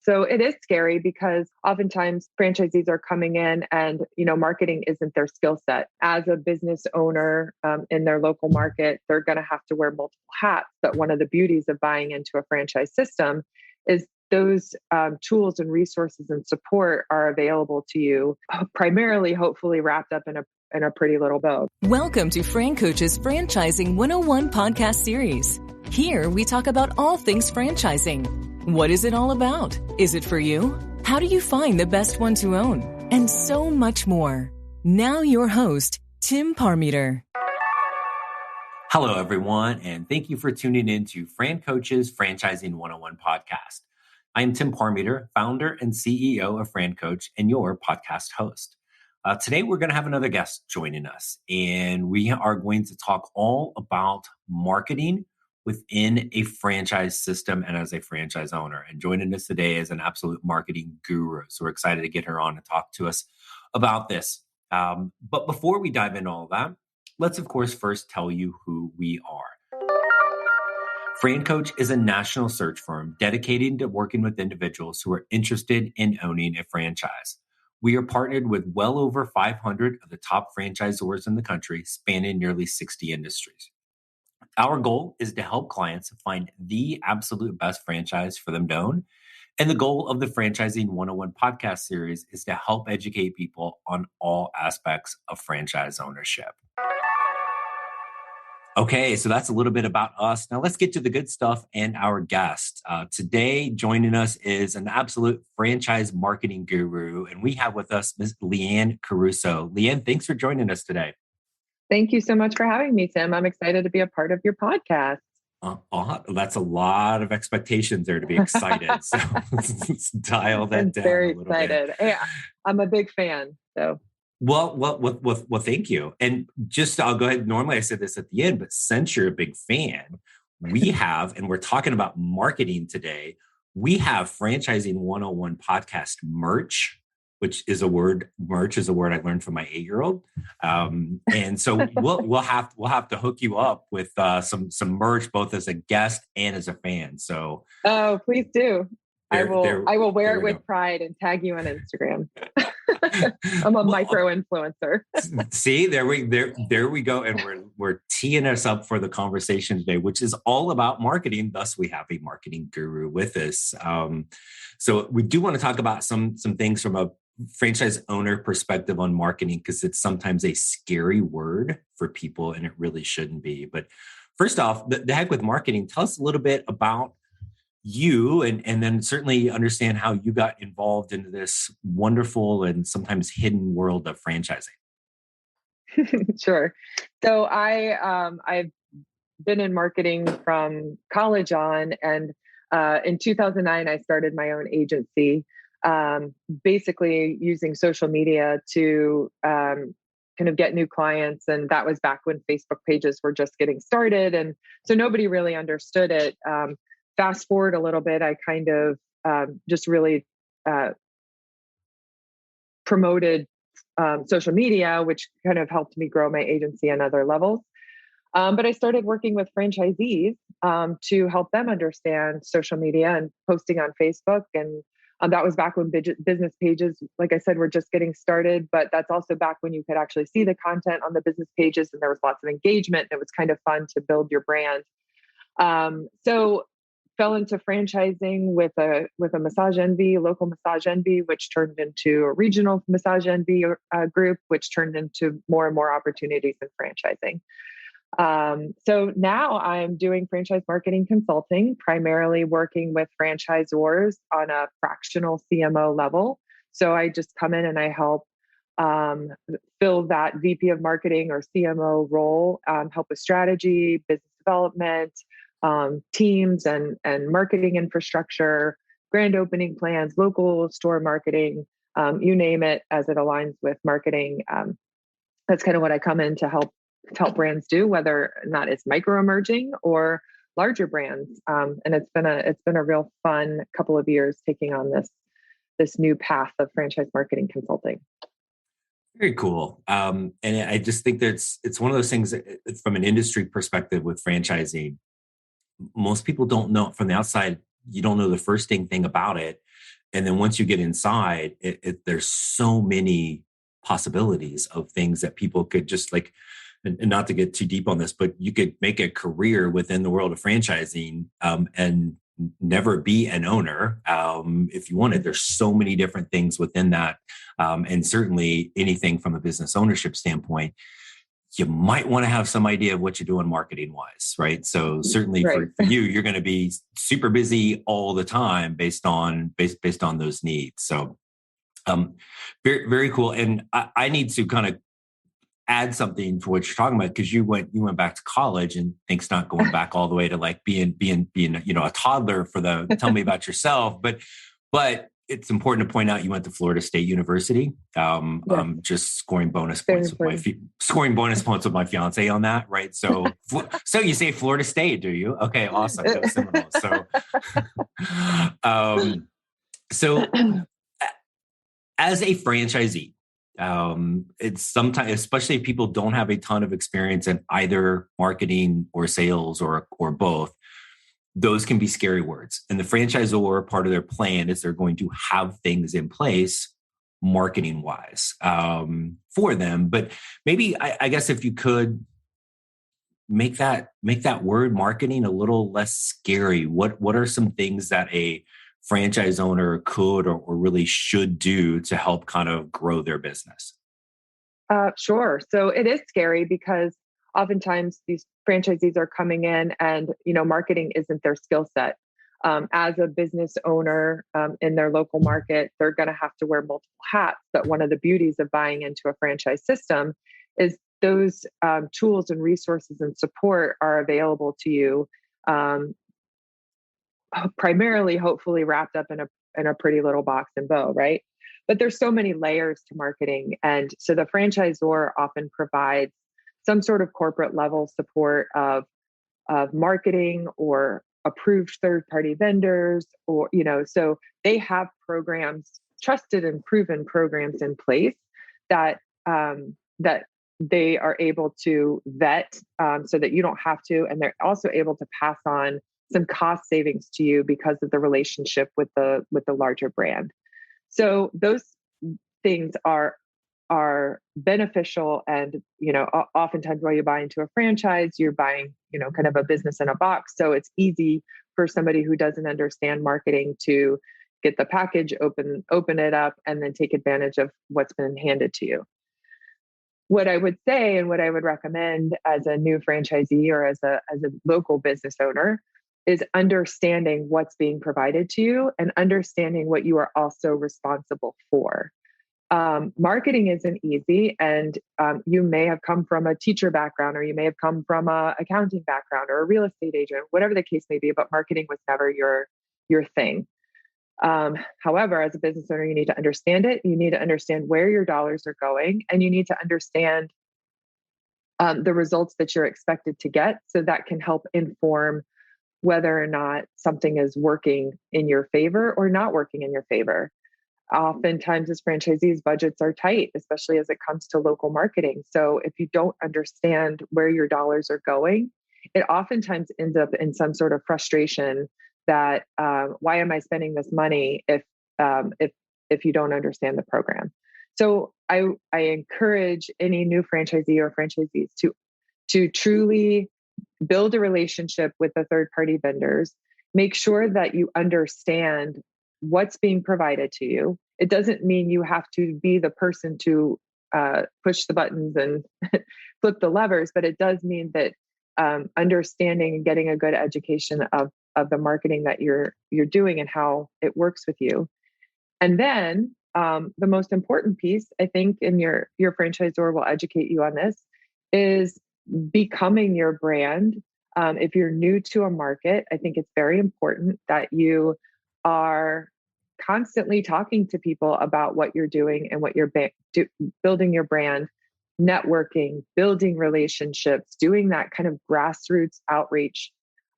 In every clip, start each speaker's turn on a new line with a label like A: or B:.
A: So it is scary because oftentimes franchisees are coming in and, marketing isn't their skill set. As a business owner in their local market, they're going to have to wear multiple hats. But one of the beauties of buying into a franchise system is those tools and resources and support are available to you, primarily, hopefully wrapped up in a pretty little bow.
B: Welcome to FranCoach's Franchising 101 podcast series. Here we talk about all things franchising. What is it all about? Is it for you? How do you find the best one to own? And so much more. Now your host, Tim Parmeter.
C: Hello, everyone, and thank you for tuning in to FranCoach's Franchising 101 podcast. I am Tim Parmeter, founder and CEO of FranCoach and your podcast host. Today, we're going to have another guest joining us, and we are going to talk all about marketing within a franchise system and as a franchise owner. And joining us today is an absolute marketing guru. So we're excited to get her on and talk to us about this. But before we dive into all that, let's of course first tell you who we are. FranCoach is a national search firm dedicated to working with individuals who are interested in owning a franchise. We are partnered with well over 500 of the top franchisors in the country, spanning nearly 60 industries. Our goal is to help clients find the absolute best franchise for them to own. And the goal of the Franchising 101 podcast series is to help educate people on all aspects of franchise ownership. Okay, so that's a little bit about us. Now let's get to the good stuff and our guest. Today, joining us is an absolute franchise marketing guru, and we have with us Ms. Leanne Caruso. Leanne, thanks for joining us today.
A: Thank you so much for having me, Tim. I'm excited to be a part of your podcast.
C: That's a lot of expectations there to be excited. So let's dial that down.
A: Very
C: a little
A: excited.
C: bit.
A: Yeah, I'm a big fan. So.
C: Well, thank you. And I'll go ahead. Normally I say this at the end, but since you're a big fan, we have, and we're talking about marketing today, we have Franchising 101 podcast merch, which is a word. Merch is a word I learned from my 8-year-old, and so we'll have to hook you up with some merch, both as a guest and as a fan. So,
A: please do. I will wear it with pride and tag you on Instagram. I'm a micro influencer.
C: See, there we go, and we're teeing us up for the conversation today, which is all about marketing. Thus, we have a marketing guru with us. So we do want to talk about some things from a franchise owner perspective on marketing, because it's sometimes a scary word for people, and it really shouldn't be. But first off, the heck with marketing. Tell us a little bit about you, and then certainly understand how you got involved into this wonderful and sometimes hidden world of franchising.
A: Sure. So I've been in marketing from college on, and in 2009, I started my own agency, basically using social media to kind of get new clients. And that was back when Facebook pages were just getting started. And so nobody really understood it. Fast forward a little bit, I kind of just really promoted social media, which kind of helped me grow my agency on other levels. But I started working with franchisees to help them understand social media and posting on Facebook. And that was back when business pages, like I said, were just getting started. But that's also back when you could actually see the content on the business pages, and there was lots of engagement. And it was kind of fun to build your brand. So fell into franchising with a Massage Envy, local Massage Envy, which turned into a regional Massage Envy group, which turned into more and more opportunities in franchising. So now I'm doing franchise marketing consulting, primarily working with franchisors on a fractional CMO level. So I just come in and I help fill that VP of marketing or CMO role, help with strategy, business development, teams and marketing infrastructure, grand opening plans, local store marketing, you name it, as it aligns with marketing. That's kind of what I come in to help brands do, whether or not it's micro emerging or larger brands. And it's been a real fun couple of years taking on this new path of franchise marketing consulting.
C: Very cool. And I just think that it's one of those things that, from an industry perspective with franchising, most people don't know from the outside you don't know the first thing about it. And then once you get inside, there's so many possibilities of things that people could just like, and not to get too deep on this, but you could make a career within the world of franchising and never be an owner if you wanted. There's so many different things within that. And certainly anything from a business ownership standpoint, you might want to have some idea of what you're doing marketing wise, right? So certainly
A: Right.
C: for you, you're going to be super busy all the time based on those needs. So very, very cool. And I need to kind of add something for what you're talking about, because you went back to college, and things not going back all the way to like being a toddler for tell me about yourself. But it's important to point out you went to Florida State University.
A: Yes.
C: Just scoring bonus
A: Very
C: points with my fiance on that, right? So you say Florida State, do you? Okay, awesome. Go Seminoles. So as a franchisee, it's sometimes, especially if people don't have a ton of experience in either marketing or sales or both, those can be scary words. And the franchisor, part of their plan is they're going to have things in place marketing wise for them. But maybe I guess if you could make that word marketing a little less scary, what are some things that a franchise owner could or really should do to help kind of grow their business?
A: Sure. So it is scary because oftentimes these franchisees are coming in and, marketing isn't their skill set. As a business owner in their local market, they're going to have to wear multiple hats. But one of the beauties of buying into a franchise system is those tools and resources and support are available to you, primarily, hopefully wrapped up in a pretty little box and bow, right? But there's so many layers to marketing. And so the franchisor often provides some sort of corporate level support of marketing or approved third-party vendors, or, so they have programs, trusted and proven programs in place that that they are able to vet so that you don't have to, and they're also able to pass on some cost savings to you because of the relationship with the larger brand. So those things are beneficial, and oftentimes while you buy into a franchise, you're buying kind of a business in a box. So it's easy for somebody who doesn't understand marketing to get the package, open it up, and then take advantage of what's been handed to you. What I would say and what I would recommend as a new franchisee or as a local business owner is understanding what's being provided to you and understanding what you are also responsible for. Marketing isn't easy, and you may have come from a teacher background, or you may have come from a accounting background or a real estate agent, whatever the case may be, but marketing was never your thing. However, as a business owner, you need to understand it. You need to understand where your dollars are going, and you need to understand the results that you're expected to get, so that can help inform whether or not something is working in your favor or not working in your favor. Oftentimes, as franchisees, budgets are tight, especially as it comes to local marketing. So if you don't understand where your dollars are going, it oftentimes ends up in some sort of frustration that why am I spending this money if you don't understand the program? So I encourage any new franchisee or franchisees to truly build a relationship with the third-party vendors. Make sure that you understand what's being provided to you. It doesn't mean you have to be the person to push the buttons and flip the levers, but it does mean that understanding and getting a good education of the marketing that you're doing and how it works with you. And then the most important piece, I think, and your franchisor will educate you on this, is becoming your brand. If you're new to a market, I think it's very important that you are constantly talking to people about what you're doing and what you're building your brand, networking, building relationships, doing that kind of grassroots outreach.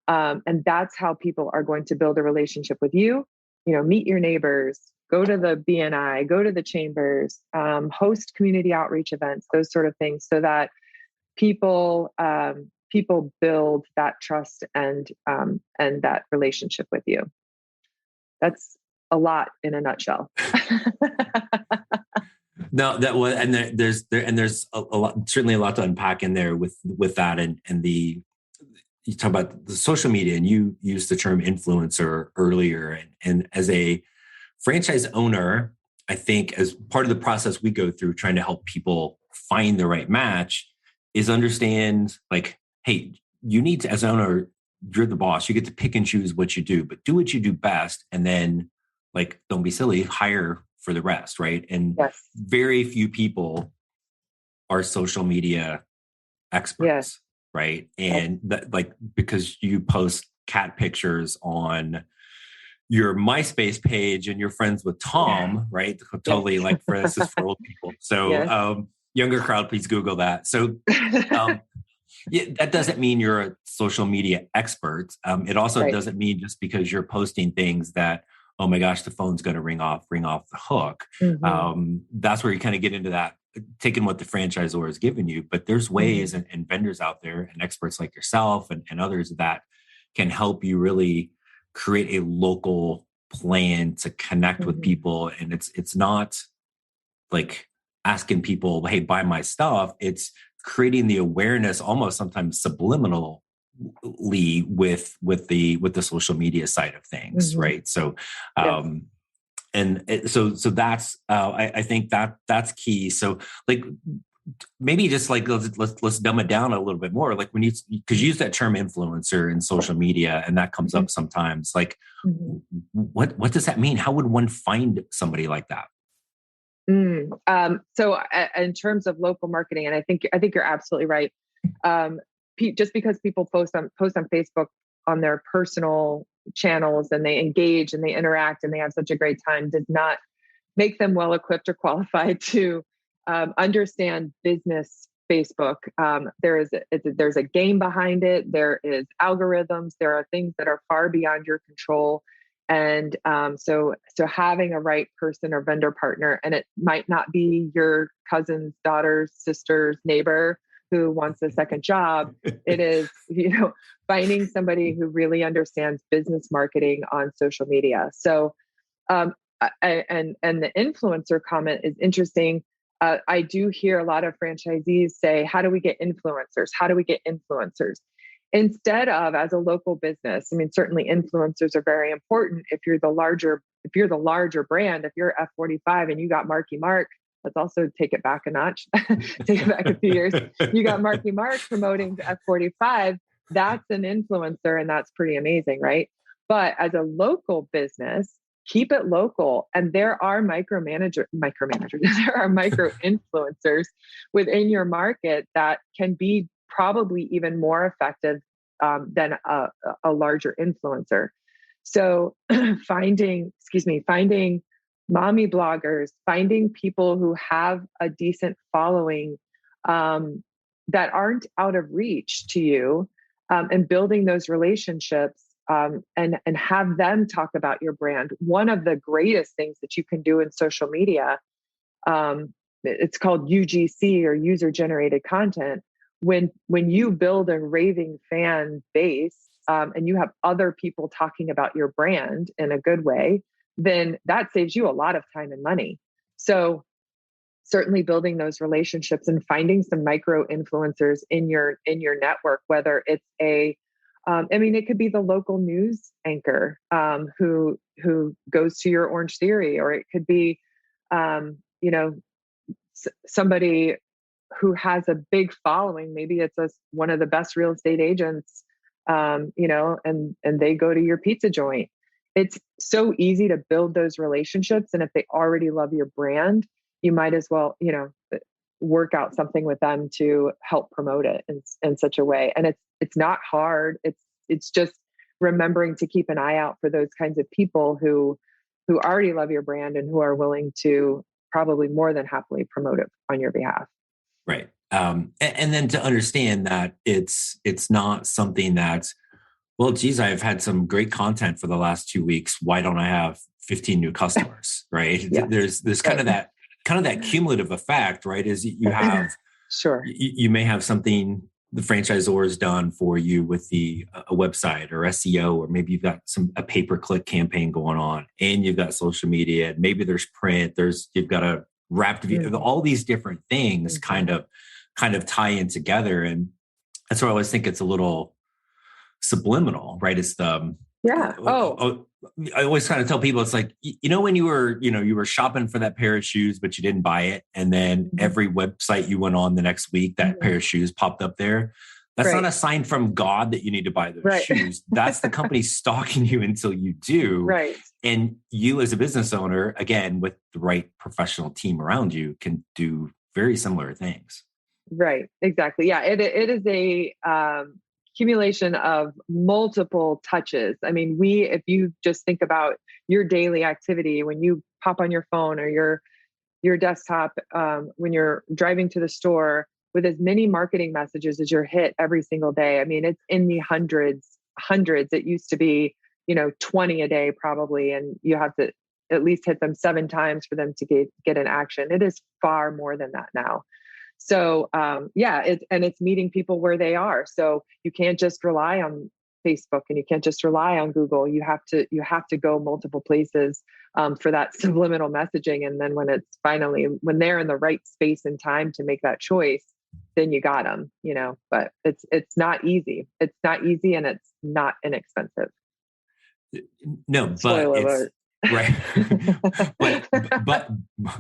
A: And that's how people are going to build a relationship with you. Meet your neighbors, go to the BNI, go to the chambers, host community outreach events, those sort of things, so that people build that trust and that relationship with you. That's a lot in a nutshell.
C: No, that was, and there's a lot, certainly a lot to unpack in there with that, and you talk about the social media, and you used the term influencer earlier, and as a franchise owner, I think as part of the process we go through trying to help people find the right match is understand, like, hey, you need to, as an owner, you're the boss, you get to pick and choose what you do, but do what you do best, and then, like, don't be silly, hire for the rest, right? And
A: Yes.
C: very few people are social media experts,
A: yes.
C: right? And that, like, because you post cat pictures on your MySpace page and you're friends with Tom, right? Totally, like, for this is for old people. So younger crowd, please Google that. So yeah, that doesn't mean you're a social media expert. It also doesn't mean just because you're posting things that, oh my gosh, the phone's going to ring off the hook.
A: Mm-hmm.
C: That's where you kind of get into that, taking what the franchisor has given you. But there's ways and vendors out there and experts like yourself and others that can help you really create a local plan to connect with people. And it's not like asking people, hey, buy my stuff. It's creating the awareness, almost sometimes subliminally, with the social media side of things, right? So so that's I think that's key. So, like, maybe just like let's dumb it down a little bit more. Like, when you, because you use that term influencer in social media, and that comes up sometimes. Like, what does that mean? How would one find somebody like that?
A: So in terms of local marketing, and I think you're absolutely right. Just because people post on Facebook on their personal channels and they engage and they interact and they have such a great time does not make them well equipped or qualified to understand business Facebook. There's a game behind it. There is algorithms. There are things that are far beyond your control. And so having a right person or vendor partner, and it might not be your cousin's daughter's sister's neighbor who wants a second job. It is, finding somebody who really understands business marketing on social media. So, and the influencer comment is interesting. I do hear a lot of franchisees say, how do we get influencers? How do we get influencers? Instead of, as a local business, I mean, certainly influencers are very important. If you're the larger brand, if you're F45 and you got Marky Mark, let's also take it back a notch, take it back a few years. You got Marky Mark promoting to F45. That's an influencer, and that's pretty amazing, right? But as a local business, keep it local. And there are micromanagers, there are micro influencers within your market that can be probably even more effective than a larger influencer. So finding mommy bloggers, finding people who have a decent following that aren't out of reach to you, and building those relationships and have them talk about your brand. One of the greatest things that you can do in social media, it's called UGC, or user generated content. When you build a raving fan base and you have other people talking about your brand in a good way, then that saves you a lot of time and money. So certainly building those relationships and finding some micro influencers in your network, whether it's it could be the local news anchor who goes to your Orange Theory, or it could be somebody who has a big following. Maybe it's one of the best real estate agents, and they go to your pizza joint. It's so easy to build those relationships. And if they already love your brand, you might as well, work out something with them to help promote it in such a way. And it's not hard. It's just remembering to keep an eye out for those kinds of people who already love your brand and who are willing to probably more than happily promote it on your behalf.
C: Right. And then to understand that it's not something that's, well, geez, I've had some great content for the last 2 weeks. Why don't I have 15 new customers? Right. Yeah. There's kind of that cumulative effect, right? Is you have,
A: sure.
C: You may have something the franchisor is done for you with a website or SEO, or maybe you've got a pay-per-click campaign going on, and you've got social media, maybe there's print, you've got a wrapped video, all these different things kind of tie in together. And that's why I always think it's a little subliminal, right? It's the, I always kind of tell people, it's like, when you were shopping for that pair of shoes, but you didn't buy it. And then every website you went on the next week, that pair of shoes popped up there. That's not a sign from God that you need to buy those shoes. That's the company stalking you until you do.
A: Right.
C: And you as a business owner, again, with the right professional team around you, can do very similar things.
A: Right. Exactly. Yeah. It is a accumulation of multiple touches. I mean, if you just think about your daily activity, when you pop on your phone or your desktop, when you're driving to the store, with as many marketing messages as you're hit every single day. I mean, it's in the hundreds. It used to be, 20 a day probably, and you have to at least hit them 7 times for them to get an action. It is far more than that now. So it's meeting people where they are. So you can't just rely on Facebook, and you can't just rely on Google. You have to go multiple places for that subliminal messaging. And then when they're in the right space and time to make that choice, then you got them, but it's not easy. It's not easy, and it's not inexpensive.
C: No, but
A: Spoiler alert.
C: Right.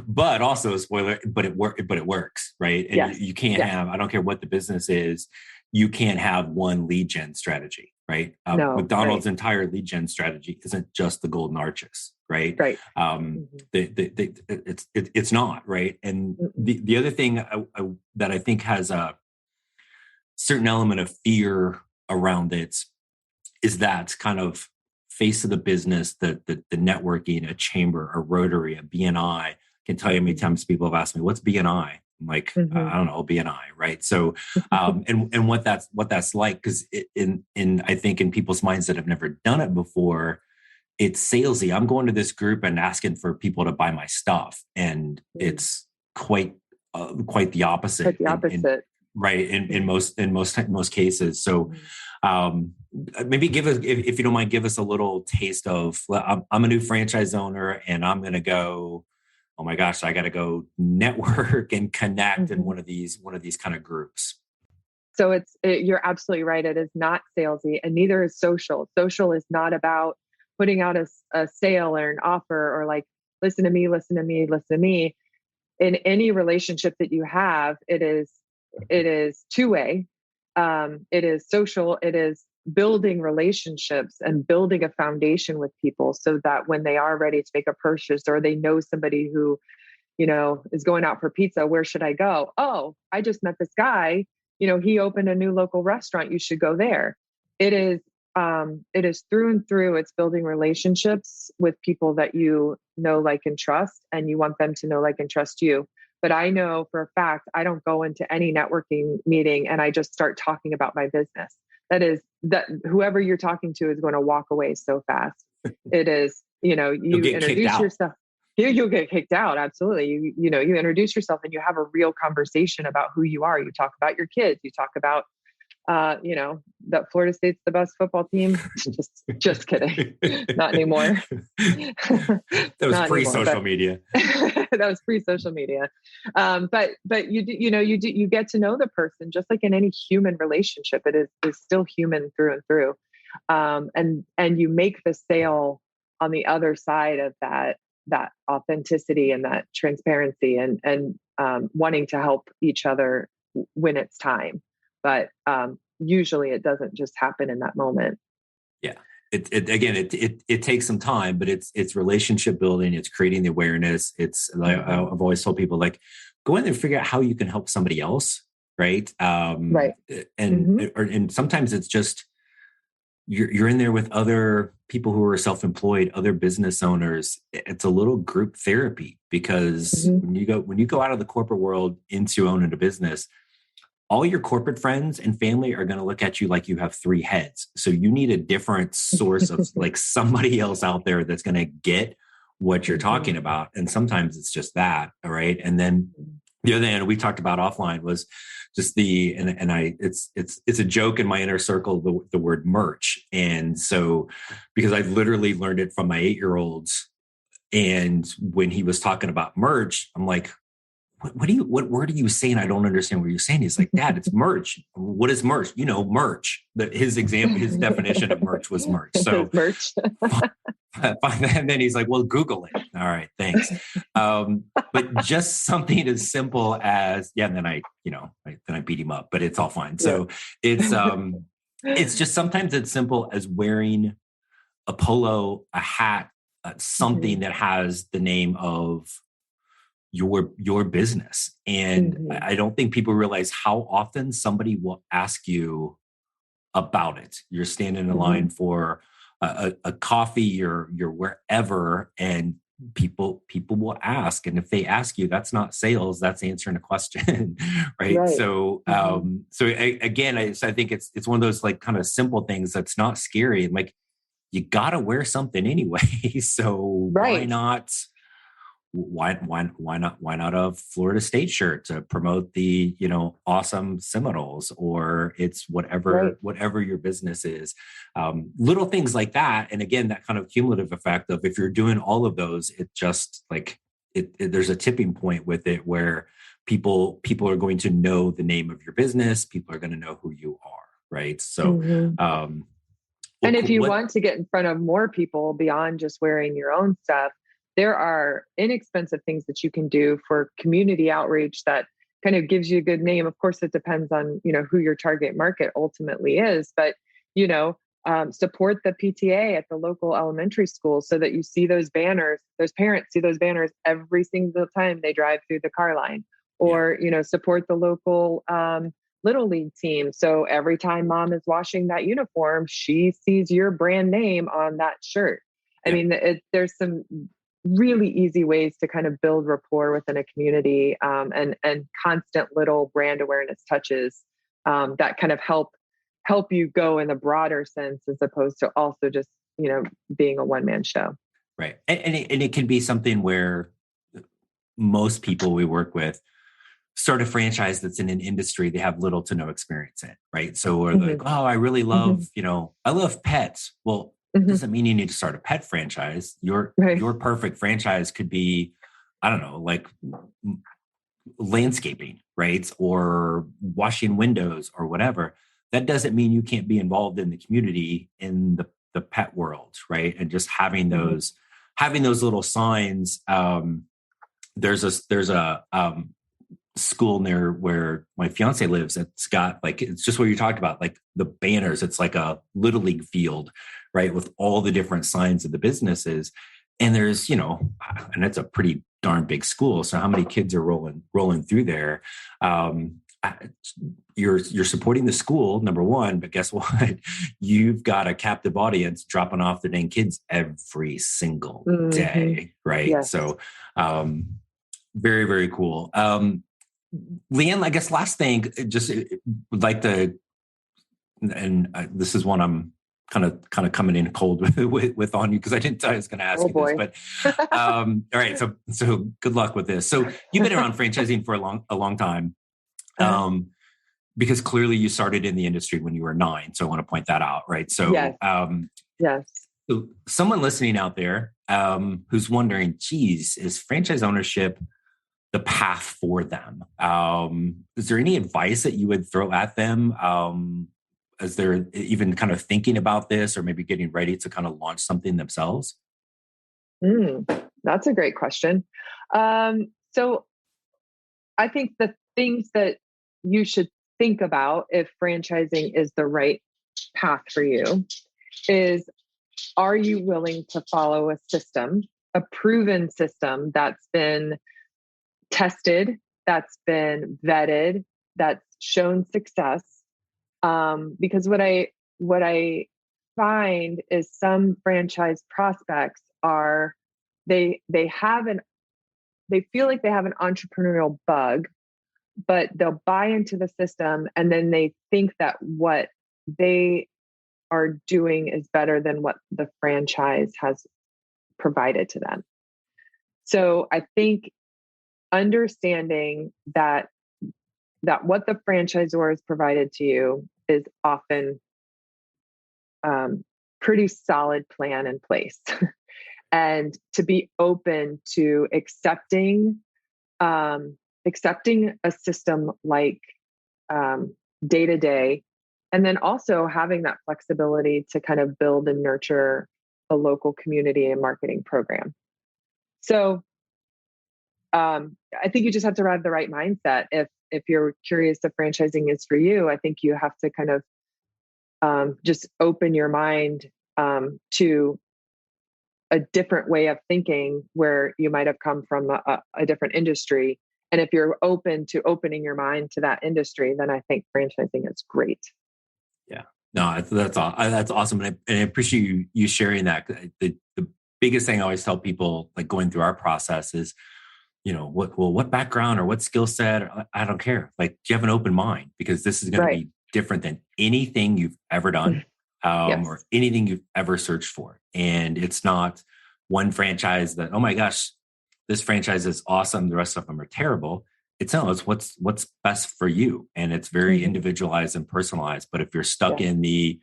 C: but also a spoiler, but it works, right? And
A: yes.
C: you can't have, I don't care what the business is, you can't have one lead gen strategy, right? McDonald's entire lead gen strategy isn't just the golden arches, right?
A: Right.
C: It's not, right? And the other thing that I think has a certain element of fear around it is that kind of face of the business, the networking, a chamber, a Rotary, a BNI. Can tell you how many times people have asked me, "What's BNI?" I'm like, I don't know, BNI, right? So, and what that's like, because I think in people's minds that have never done it before, it's salesy. I'm going to this group and asking for people to buy my stuff, and it's quite the opposite.
A: Quite the opposite.
C: Right. In most cases. So maybe if you don't mind, give us a little taste of, I'm a new franchise owner and I'm going to go, oh my gosh, I got to go network and connect in one of these kind of groups.
A: So you're absolutely right. It is not salesy, and neither is social. Social is not about putting out a sale or an offer or like, listen to me. In any relationship that you have, it is two-way. It is social. It is building relationships and building a foundation with people so that when they are ready to make a purchase, or they know somebody who, is going out for pizza, where should I go? Oh, I just met this guy, he opened a new local restaurant. You should go there. It is through and through. It's building relationships with people that you know, like, and trust, and you want them to know, like, and trust you. But I know for a fact, I don't go into any networking meeting and I just start talking about my business. That whoever you're talking to is going to walk away so fast. It is, you introduce yourself. You'll get kicked out. Absolutely. You introduce yourself and you have a real conversation about who you are. You talk about your kids. You talk about, that Florida State's the best football team. Just kidding. Not anymore.
C: That was pre-social media.
A: That was pre-social media. But you get to know the person, just like in any human relationship. It is still human through and through. And you make the sale on the other side of that authenticity and that transparency and wanting to help each other when it's time. But usually it doesn't just happen in that moment.
C: Yeah. It takes some time, but it's relationship building. It's creating the awareness. It's like, I've always told people, like, go in there and figure out how you can help somebody else. Right.
A: Right.
C: And sometimes it's just, you're in there with other people who are self-employed, other business owners. It's a little group therapy, because when you go out of the corporate world into owning a business, all your corporate friends and family are going to look at you like you have 3 heads. So you need a different source of like somebody else out there that's going to get what you're talking about. And sometimes it's just that. All right. And then the other thing we talked about offline was just it's a joke in my inner circle, the word merch. And so, because I literally learned it from my 8-year-olds, and when he was talking about merch, I'm like, what word are you saying? I don't understand what you're saying. He's like, Dad, it's merch. What is merch? Merch. His definition of merch was merch. So
A: merch.
C: And then he's like, well, Google it. All right, thanks. But just something as simple as, and then I beat him up, but it's all fine. So it's just sometimes it's simple as wearing a polo, a hat, something that has the name of your business. And I don't think people realize how often somebody will ask you about it. You're standing in line for a coffee, or you're wherever, and people will ask. And if they ask you, that's not sales, that's answering a question. right. So again, I think it's one of those like kind of simple things that's not scary. And like, you got to wear something anyway. So why not a Florida State shirt to promote the, awesome Seminoles, or it's whatever your business is. Little things like that. And again, that kind of cumulative effect of, if you're doing all of those, it just like there's a tipping point with it where people are going to know the name of your business. People are going to know who you are. Right. So,
A: and if you want to get in front of more people beyond just wearing your own stuff, there are inexpensive things that you can do for community outreach that kind of gives you a good name. Of course, it depends on, who your target market ultimately is, but, support the PTA at the local elementary school so that you see those banners, those parents see those banners every single time they drive through the car line, or, support the local, Little League team. So every time mom is washing that uniform, she sees your brand name on that shirt. I mean, there's some really easy ways to kind of build rapport within a community, and constant little brand awareness touches that kind of help you go in the broader sense, as opposed to also just, being a one-man show.
C: Right. And it can be something where most people we work with start a franchise that's in an industry they have little to no experience in, right? So we're like, oh, I really love, I love pets. Well, it doesn't mean you need to start a pet franchise. Your perfect franchise could be, I don't know, like landscaping, right? Or washing windows or whatever. That doesn't mean you can't be involved in the community in the pet world, right? And just having those little signs. There's a school near where my fiance lives. It's got it's just what you talked about, like the banners. It's like a Little League field, right? With all the different signs of the businesses. And there's, and it's a pretty darn big school. So how many kids are rolling through there? You're supporting the school, number one, but guess what? You've got a captive audience dropping off the dang kids every single day. Right. Yes. So, very, very cool. Leanne, I guess last thing, just would like to, and this is one I'm kind of coming in cold with on you, because I didn't tell you I was going to ask this, but all right. So good luck with this. So you've been around franchising for a long time, because clearly you started in the industry when you were 9. So I want to point that out, right? So
A: yes.
C: So someone listening out there who's wondering, geez, is franchise ownership the path for them? Is there any advice that you would throw at them as they're even kind of thinking about this, or maybe getting ready to kind of launch something themselves?
A: That's a great question. So I think the things that you should think about if franchising is the right path for you is, are you willing to follow a system, a proven system that's been tested, that's been vetted, that's shown success? Because what I find is some franchise prospects are, they feel like they have an entrepreneurial bug, but they'll buy into the system, and then they think that what they are doing is better than what the franchise has provided to them. So I think understanding that what the franchisor has provided to you is often pretty solid plan in place, and to be open to accepting a system like day to day, and then also having that flexibility to kind of build and nurture a local community and marketing program. So I think you just have to have the right mindset. If you're curious if franchising is for you, I think you have to kind of just open your mind to a different way of thinking where you might have come from a different industry. And if you're open to opening your mind to that industry, then I think franchising is great.
C: Yeah, no, that's awesome. And I appreciate you sharing that. The biggest thing I always tell people, like going through our process, is, what background or what skill set, I don't care. Like, do you have an open mind? Because this is going to be different than anything you've ever done, or anything you've ever searched for. And it's not one franchise that, oh my gosh, this franchise is awesome, the rest of them are terrible. It's what's best for you. And it's very individualized and personalized. But if you're stuck in the,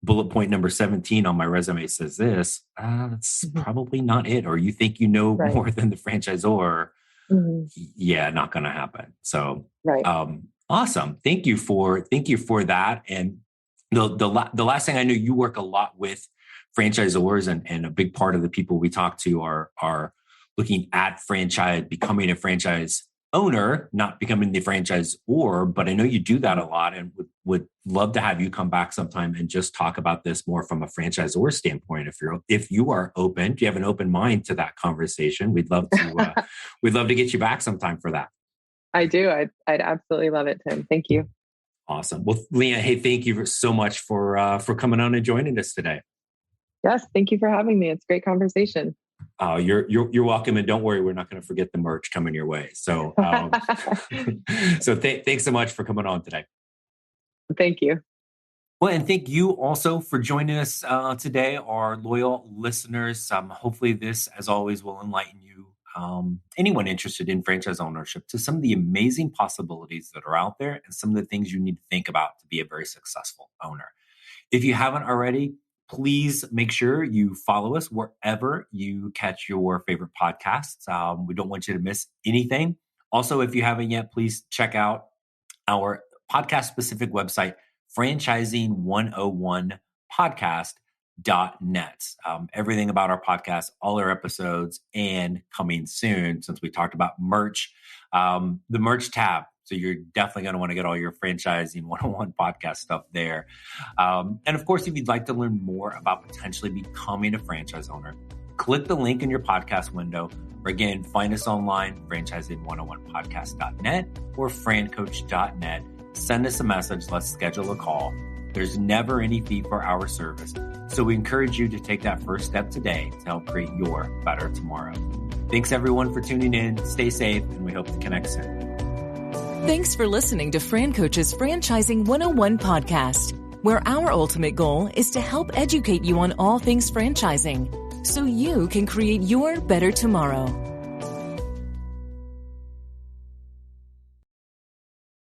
C: bullet point number 17 on my resume says this, that's probably not it. Or you think you know more than the franchisor. Yeah, not going to happen. So, awesome. Thank you for that. And the last thing, I know you work a lot with franchisors, and a big part of the people we talk to are looking at becoming a franchise owner, not becoming the franchisor. But I know you do that a lot, and would love to have you come back sometime and just talk about this more from a franchisor standpoint. If you are open, if you have an open mind to that conversation, we'd love to get you back sometime for that.
A: I do. I'd absolutely love it, Tim. Thank you.
C: Awesome. Well, Leanne, hey, thank you so much for coming on and joining us today.
A: Yes, thank you for having me. It's a great conversation.
C: You're welcome, and don't worry, we're not going to forget the merch coming your way. So, thanks so much for coming on today.
A: Thank you.
C: Well, and thank you also for joining us today, our loyal listeners. Hopefully, this, as always, will enlighten you, anyone interested in franchise ownership, to some of the amazing possibilities that are out there and some of the things you need to think about to be a very successful owner. If you haven't already, please make sure you follow us wherever you catch your favorite podcasts. We don't want you to miss anything. Also, if you haven't yet, please check out our podcast-specific website, franchising101podcast.net. Everything about our podcast, all our episodes, and coming soon, since we talked about merch, the merch tab. So you're definitely going to want to get all your Franchising 101 podcast stuff there. And of course, if you'd like to learn more about potentially becoming a franchise owner, click the link in your podcast window, or again, find us online, franchising101podcast.net or francoach.net. Send us a message. Let's schedule a call. There's never any fee for our service. So we encourage you to take that first step today to help create your better tomorrow. Thanks everyone for tuning in. Stay safe, and we hope to connect soon.
B: Thanks for listening to FranCoach's Franchising 101 podcast, where our ultimate goal is to help educate you on all things franchising so you can create your better tomorrow.